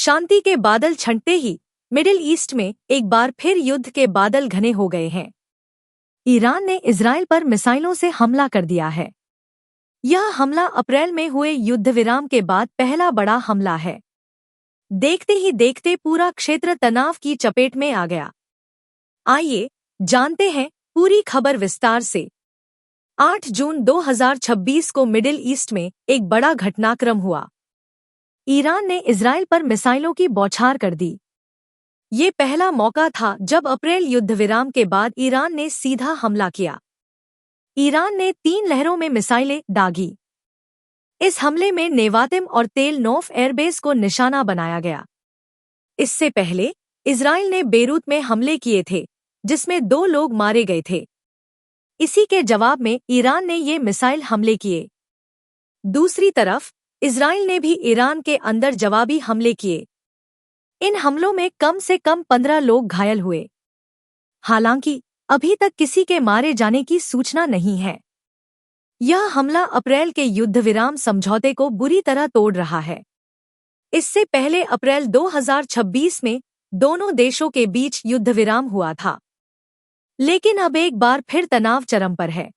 शांति के बादल छंटते ही middle east में एक बार फिर युद्ध के बादल घने हो गए हैं। ईरान ने इजराइल पर मिसाइलों से हमला कर दिया है। यह हमला अप्रैल में हुए युद्ध विराम के बाद पहला बड़ा हमला है। देखते ही देखते पूरा क्षेत्र तनाव की चपेट में आ गया। आइए जानते हैं पूरी खबर विस्तार से। 8 जून 2026 को मिडिल ईस्ट में एक बड़ा घटनाक्रम हुआ। ईरान ने इजराइल पर मिसाइलों की बौछार कर दी। ये पहला मौका था जब अप्रैल युद्ध विराम के बाद ईरान ने सीधा हमला किया। ईरान ने 3 लहरों में मिसाइलें दागी। इस हमले में नेवातिम और तेल नोफ एयरबेस को निशाना बनाया गया। इससे पहले इजराइल ने बेरूत में हमले किए थे, जिसमें 2 लोग मारे गए थे। इसी के जवाब में ईरान ने ये मिसाइल हमले किए। दूसरी तरफ इजराइल ने भी ईरान के अंदर जवाबी हमले किए। इन हमलों में कम से कम 15 लोग घायल हुए। हालांकि अभी तक किसी के मारे जाने की सूचना नहीं है। यह हमला अप्रैल के युद्ध विराम समझौते को बुरी तरह तोड़ रहा है। इससे पहले अप्रैल 2026 में दोनों देशों के बीच युद्ध विराम हुआ था, लेकिन अब एक बार फिर तनाव चरम पर है।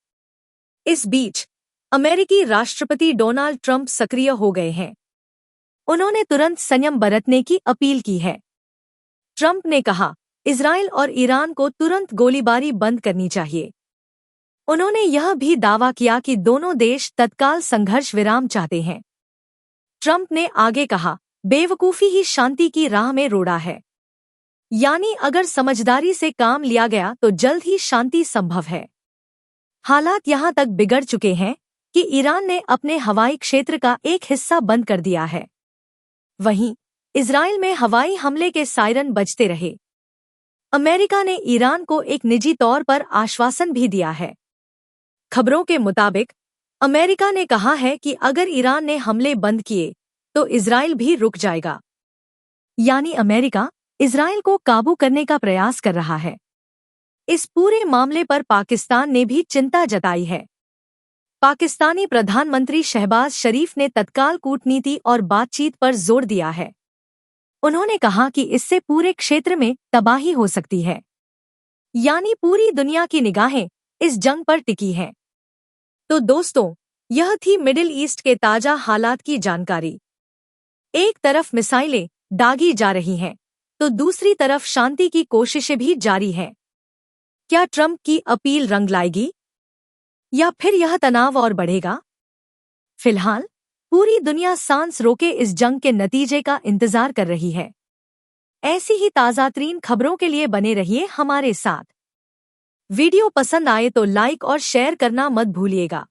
इस बीच अमेरिकी राष्ट्रपति डोनाल्ड ट्रंप सक्रिय हो गए हैं। उन्होंने तुरंत संयम बरतने की अपील की है। ट्रंप ने कहा, इजराइल और ईरान को तुरंत गोलीबारी बंद करनी चाहिए। उन्होंने यह भी दावा किया कि दोनों देश तत्काल संघर्ष विराम चाहते हैं। ट्रंप ने आगे कहा, बेवकूफ़ी ही शांति की राह में रोड़ा है। यानी अगर समझदारी से काम लिया गया तो जल्द ही शांति संभव है। हालात यहां तक बिगड़ चुके हैं कि ईरान ने अपने हवाई क्षेत्र का एक हिस्सा बंद कर दिया है। वहीं इजराइल में हवाई हमले के सायरन बजते रहे। अमेरिका ने ईरान को एक निजी तौर पर आश्वासन भी दिया है। खबरों के मुताबिक अमेरिका ने कहा है कि अगर ईरान ने हमले बंद किए तो इजराइल भी रुक जाएगा। यानी अमेरिका इजराइल को काबू करने का प्रयास कर रहा है। इस पूरे मामले पर पाकिस्तान ने भी चिंता जताई है। पाकिस्तानी प्रधानमंत्री शहबाज शरीफ ने तत्काल कूटनीति और बातचीत पर जोर दिया है। उन्होंने कहा कि इससे पूरे क्षेत्र में तबाही हो सकती है। यानी पूरी दुनिया की निगाहें इस जंग पर टिकी हैं। तो दोस्तों, यह थी मिडिल ईस्ट के ताजा हालात की जानकारी। एक तरफ मिसाइलें दागी जा रही हैं, तो दूसरी तरफ शांति की कोशिशें भी जारी हैं। क्या ट्रंप की अपील रंग लाएगी या फिर यह तनाव और बढ़ेगा? फिलहाल पूरी दुनिया सांस रोके इस जंग के नतीजे का इंतजार कर रही है। ऐसी ही ताज़ातरीन खबरों के लिए बने रहिए हमारे साथ। वीडियो पसंद आए तो लाइक और शेयर करना मत भूलिएगा।